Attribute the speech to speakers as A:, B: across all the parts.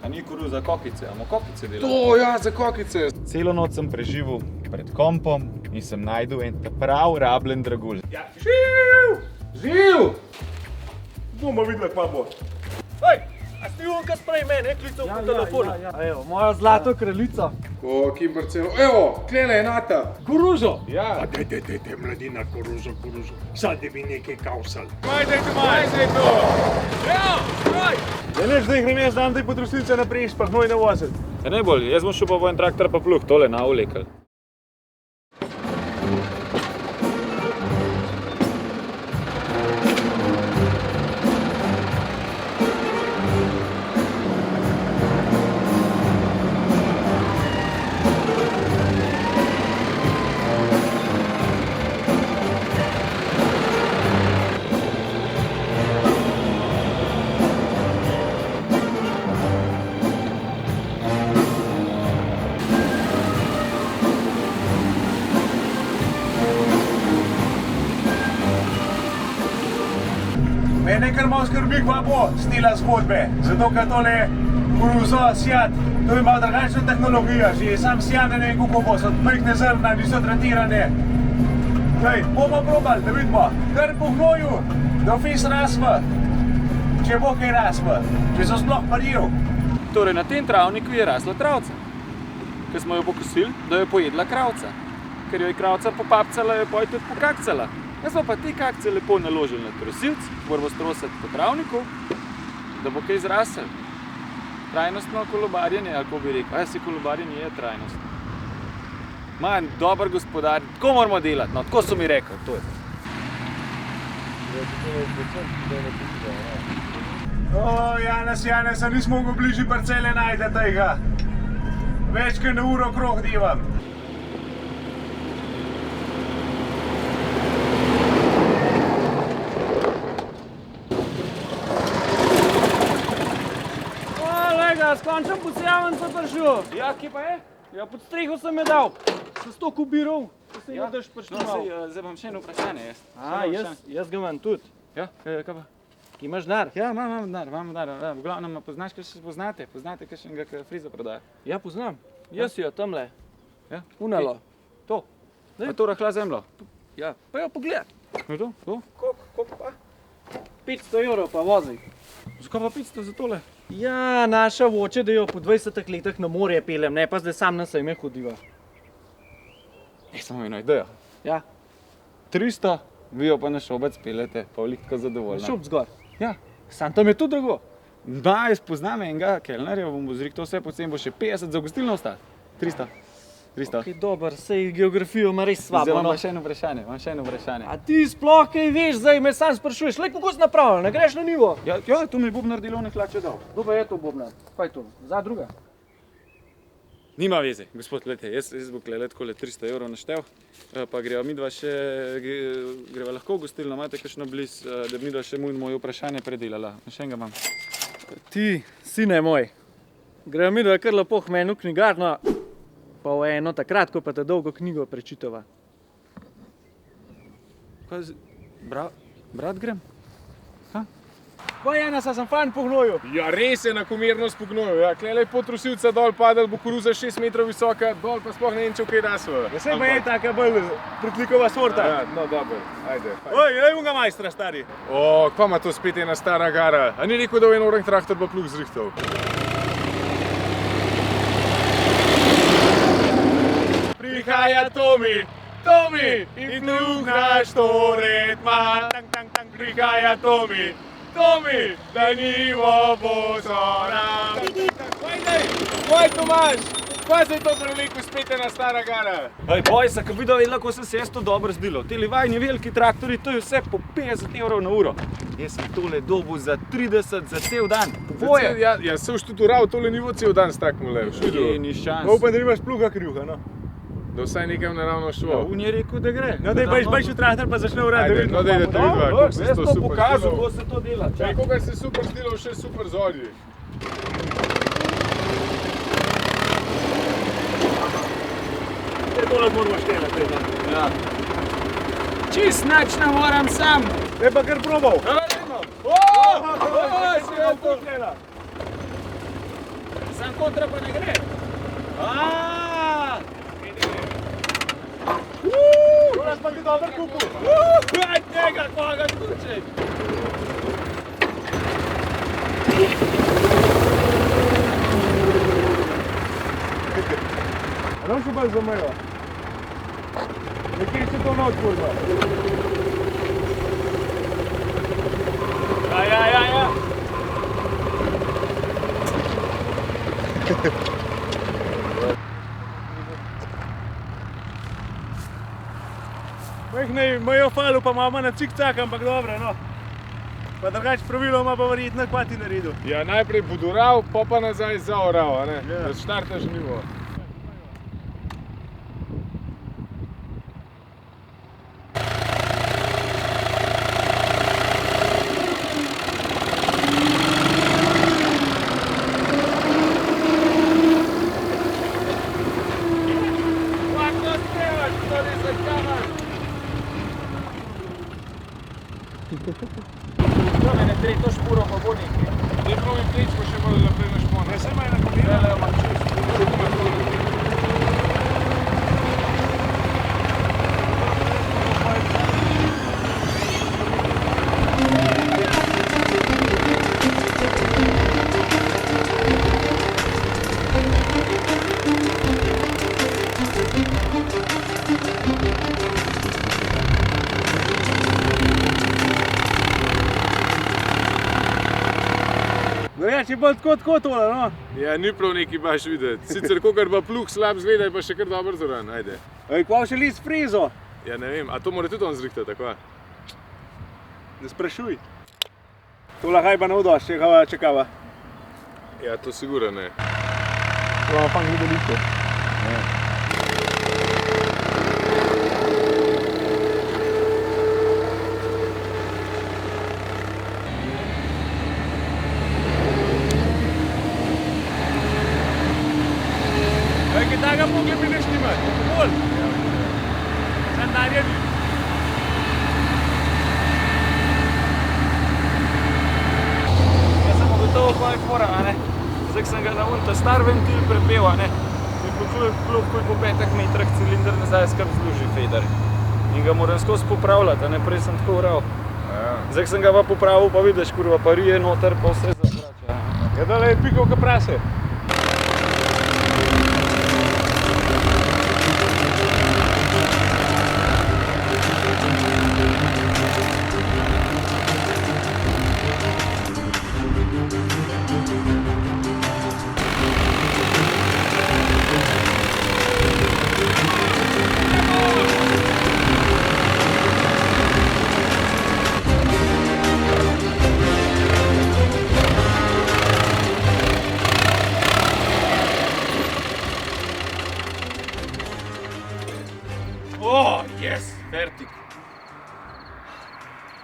A: A ni koru za kokice, amo kokice delati.
B: To, ja, za kokice.
A: Celo noč sem preživel pred kompom in sem najdel en prav rabljen dragulj.
B: Ja, živ! Bomo videli, kva bo.
C: Ej, a si on, kas prej mene, klical po telefonu? Evo, moja zlato kraljico.
B: O, Kimbercev. Evo, klele je nata.
C: Koruzo.
B: Ja.
D: Dajte, mladina, koruzo. Sad bi nekaj kausal.
B: Dajte to.
C: Ja, kraj.
B: Ja, neš, da jih grem jaz dam, da je potrosilca naprej, pa hnoj ne voziti.
A: Ja, najbolj, jaz bom šel pa v en traktor pa pluh, tole na vlekel.
B: Mene kar malo skrbi, kva bo stila zgodbe. Zato, ker tole koruzo, sjat, to ima drugačno tehnologijo. Že sam sjane ne vem kako bo, so majhne zrna, niso tratirane. Daj, bomo probali, da vidimo. Kar po hnoju, da fis rasva. Če bo kaj rasva, če so sploh paril.
A: Torej, na tem travniku je rasla travca. Ker smo jo pokosili, da jo pojedla kravca. Ker jo je kravca popapcala, jo je tudi pokakcala. Jaz smo pa te kakce lepo naložili na trosilc, moramo strosati po travniku, da bo kaj zrasel. Trajnostno kolobarjenje, ali kako bi rekel. A si kolobarjenje je trajnostno. Manj, dober gospodar, tako moramo delati, no, tako so mi rekli, to je.
B: O, Janez, a nismo mogli bližji parcele najde tega. Več kot na uro krog divam.
C: Skončam posjaven sem prišel. Ja, kje pa je? Ja, pod streho sem je dal. Se 100 kubiral, da se je dež prištimal.
A: Zdaj bom še eno vprašanje jaz.
C: Jaz ga imam tudi.
A: Ja, kaj pa?
C: Ki imaš denar?
A: Ja, imam denar. V glavnem, poznaš, kaj še poznate? Poznate kakšnega, ki frizo prodaja?
C: Ja, poznam. Jaz jo tamle.
A: Ja?
C: Unalo.
A: To? Pa to rahla zemljo?
C: Ja, pa jo pogled.
A: Je to? To?
C: Koliko pa? 500 evrov pa vozi.
A: Zakaj pa 500 za tole?
C: Ja, naša voče, da jo po 20 letih na morje pelem, ne pa zdaj sam na sejme hodiva.
A: Samo eno idejo.
C: Ja.
A: 300, vi jo pa na Šobec pelete, pa veliko zadovoljna.
C: Na Šobec gor?
A: Ja.
C: Sam tam je tudi drago.
A: Da, jaz poznam enega kelnerja, bom bo zrihtal vse, potem bo še 50 za gostilno ostalo. 300. Ok,
C: dober, sej geografijo ima res slabo.
A: Zdaj imam še eno vprašanje.
C: A ti sploh kaj veš, zdaj me sam sprašuješ, lej kako si napravljal, ne greš na nivo?
A: Ja, to mi je Bobnar delovne hlače dal.
C: Kdo pa je to Bobnar? Kaj je to? Za druga?
A: Nima veze, gospod, gledajte, jaz bo klele takole 300 evrov naštel, pa greva midva še, greva lahko v gostilno, imate kakšno bliz, da bi midva še moje vprašanje predelala. Še enega imam.
C: Ti, sine moj, greva midva kar lepo k meni v knjigarno, pa v eno takrat, ko pa te dolgo knjigo prečitava.
A: Kaj, brat grem?
C: Kaj ena, sem fajn po gnoju.
B: Ja, res je enakomerno po gnoju. Ja, klele je potrosilca dol padel, bo koruza 6 metrov visoka, dol pa sploh ne vem, če v kaj rasva. Ja, sej pa je taka bolj pritlikova sorta. Ja, no, dobro, ajde. Oj, lej unga majstra, stari. O, kva ima to spet ena stara gara? A ni rekel, da v en orang traktor bo plug zrihtal? Prihaja Tomi, in plug naš to redma. Prihaja Tomi, da nivo bo zora. Kaj Tomaž, kaj se je to prelekel spet ena stara gara?
A: Ej, boj se, ko bi videl, lahko sem se jaz to dobro zdelo. Te livajni veliki traktori, to je vse po 50 evrov na uro. Jaz sem tole dobil za 30 za cel dan.
B: Boje? Ja, se boš tudi ural, tole nivo cel dan s takim lev.
A: Ni šans.
B: Upam, da nimaš pluga krjuha, no. Da vsaj nekam naravno šlo.
A: On je rekel, da gre.
B: No, daj, baš v traktor pa začne urati, da vidimo. No, daj, da te vidva, kako si to super
A: zdelo. Jaz to pokazal, kako se to dela.
B: Čaj, koga si super zdelo, še super zori.
C: Tole moramo štelati.
A: Ja. Čist nič ne moram sam.
B: Je pa kar probal.
A: Ja, vidimo.
B: Se je to.
A: Sam kontra pa ne gre.
B: Moraš pa ti dober kupu.
A: Aj tega, koga skučaj.
B: A nam še bolj za mejo? Nekje se to not, kurva.
A: Ja.
B: Mejo falu pa imamo na cik-cak, ampak dobro, no. Pa drugače praviloma pa verjetno kva ti naredil.
E: Ja, najprej budural, pa nazaj zaoral, a ne?
B: Ja.
E: Da štartaš nivo.
A: To mene tretjo špuro pa bo nekaj.
E: Zdaj probi plečko še malo naprej na špone.
B: Ja, se ima ena kabina.
A: Zdaj imam čist.
B: Drugače je bolj tako tole, no.
E: Ja, ni prav neki baš videti. Sicer kokar pa plug slab zgleda, je pa še kar dobro zoran, ajde.
B: Ej, kva še li s frizo?
E: Ja, ne vem, a to mora tudi on zrihtati, tako?
B: Ne sprašuj. Tole hajba na vdoš, čekava.
E: Ja, to sigurno ne.
B: Imamo fajn gledališče. Kaj tega pogled mi ne štimati? Bolj. Sam naredi.
A: Jaz sem ugotovil, kaj je fora, a ne. Zdaj sem ga na ta star ventil prepel, a ne. In plug po 5 metrah cilinder nazaj skrb služi feder. In ga moram skozi popravljati, a ne, prej sem tako vral. Zdaj sem ga pa popravil, pa vidiš, kurva, pa rije noter, pa vse zavrača.
B: Ja, dole je pikal ka prase.
A: Yes, fertik.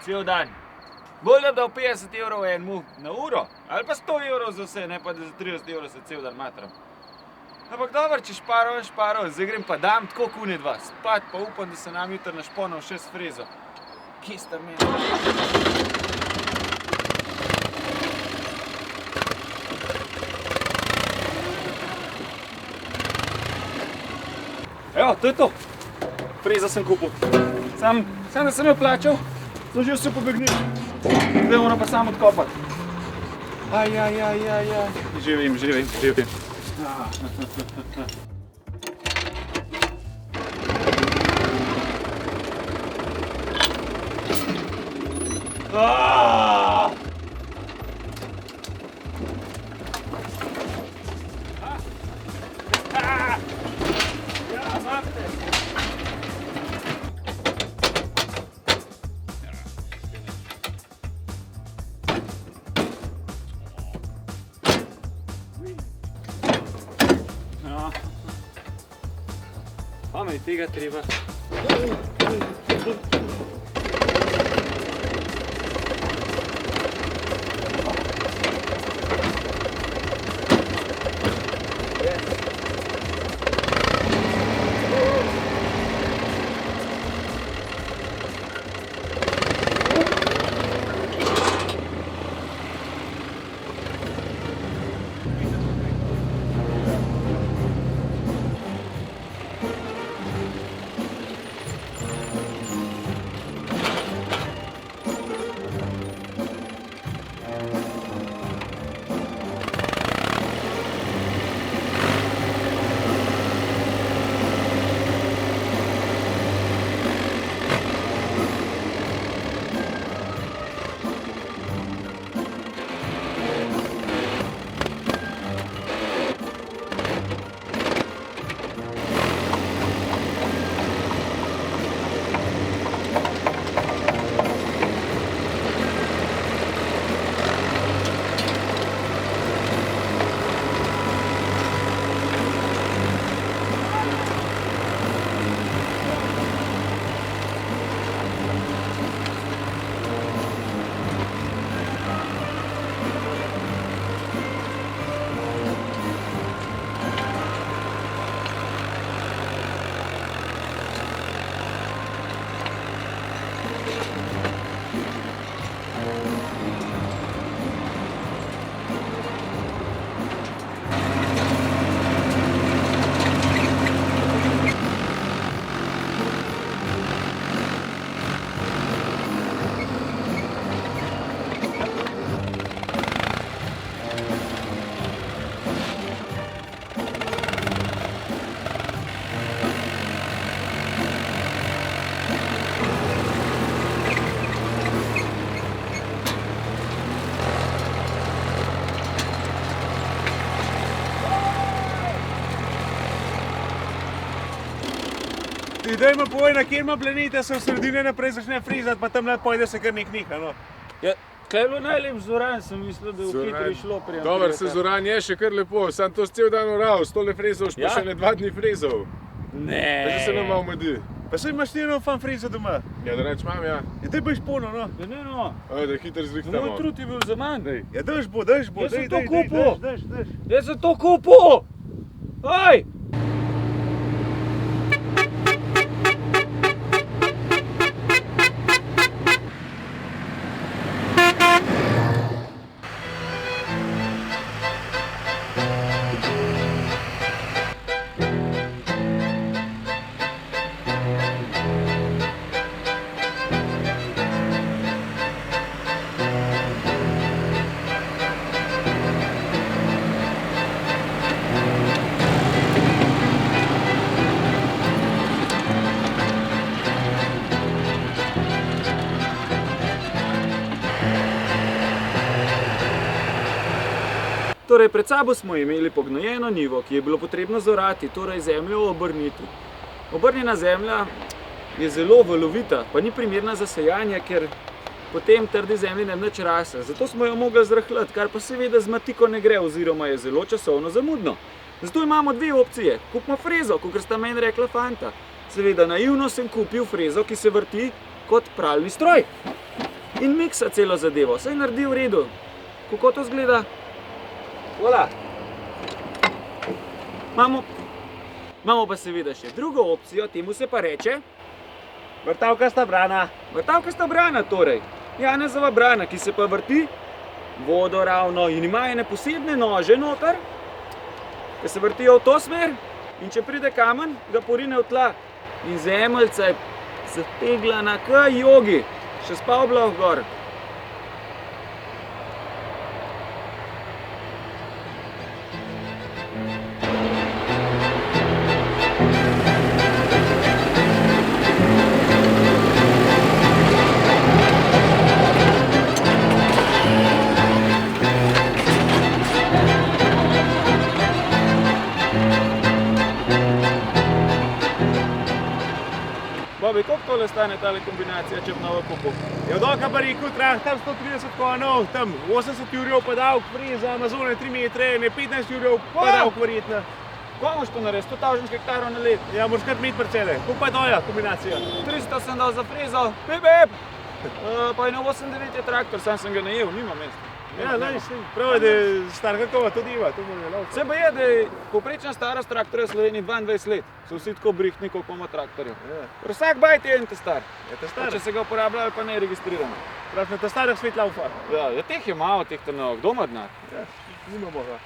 A: Cel dan. Bolje da v 50 evrov enemu na uro, ali pa 100 evrov za vse, ne pa da za 30 evrov se cel dan matram. Ampak dobro, če šparo, zdaj grem pa dam tako kune dva, spat pa upam, da se nam jutr našponal še s frezo. Kje sta meni? Evo, to je to. Freza sem kupil. Sam da sem jo plačal, zložil se pobegnil. Zdaj moram pa sam odkopati. Živim. Pa mi tega treba.
B: Ti daj mi povej, na kjer ima planeta, se v sredini naprej začne frizati, pa tam pojde se kar nek niha, no.
A: Ja, kaj je bilo najlep Zoran, sem mislil, da je v hitro išlo prijem.
E: Dobar, se Zoran je še kar lepo, sam to cel dan oral, 100 frezov, pa
A: Ja?
E: še ne 2 dni frezov.
A: Ne.
E: Pa že se nam malo medi.
B: Pa saj imaš ti eno fan frizo doma.
E: Ja, da reč imam, ja.
B: Ja, daj boš polno, no.
A: Ja, ne, no.
E: Da hitro
A: Moj
E: zrihtamo.
A: trud je bil za manj.
B: Ja, daš bo,
A: Jaz sem to kupil.
B: Daš.
A: Jaz sem to kupil! Oj! Torej, pred sabo smo imeli pognojeno njivo, ki je bilo potrebno zorati, torej zemljo obrniti. Obrnjena zemlja je zelo valovita, pa ni primerna za sejanje, ker potem trdi zemlji ne nič rase. Zato smo jo mogli zrahljati, kar pa seveda z matiko ne gre, oziroma je zelo časovno zamudno. Zato imamo dve opcije. Kupimo frezo, kot sta meni rekla fanta. Seveda, naivno sem kupil frezo, ki se vrti kot pralni stroj. In miksa celo zadevo, saj naredi v redu. Kako to zgleda? Vola. Imamo pa seveda še drugo opcijo, temu se pa reče
B: Vrtavkasta brana.
A: vrtavkasta brana, torej. Janezova brana, ki se pa vrti vodoravno in ima ene posebne nože noter, ki se vrtijo v to smer in če pride kamen, ga porine v tla. In zemeljca je zateglana k jogi, še spal blah gor. Bobi, koliko tole stane tale kombinacija, če bi novo kupil?
B: Ja, doka pa rekel, tam 130 konov, tam 80 jurjev pa davk, freza, Amazone 3 metre, ne 15 jurjev pa davk verjetno.
A: Ko moš to narediti? 100 000 hektarov na let.
B: Ja, moraš kar imeti parcele. Kako pa je tvoja kombinacija?
A: 300 sem dal za frezo, bip. Pa je na 89 je traktor, sam sem ga najel, nima mesta.
B: Ja, prav je, da je star kakova tudi ima, to mora loviti.
A: Vse pa je, da je povprečna starost traktorja v Sloveniji 22 let. So vsi tako brihtni, koliko ima traktorjev. Vsak bajt je en te star.
B: Je te
A: Pa
B: star?
A: če se ga uporabljajo, pa ne registrirano.
B: Prav na te starih svet laufa.
A: Ja, teh je malo, teh trnov. Kdo ima denar?
B: Ja, nimamo ga.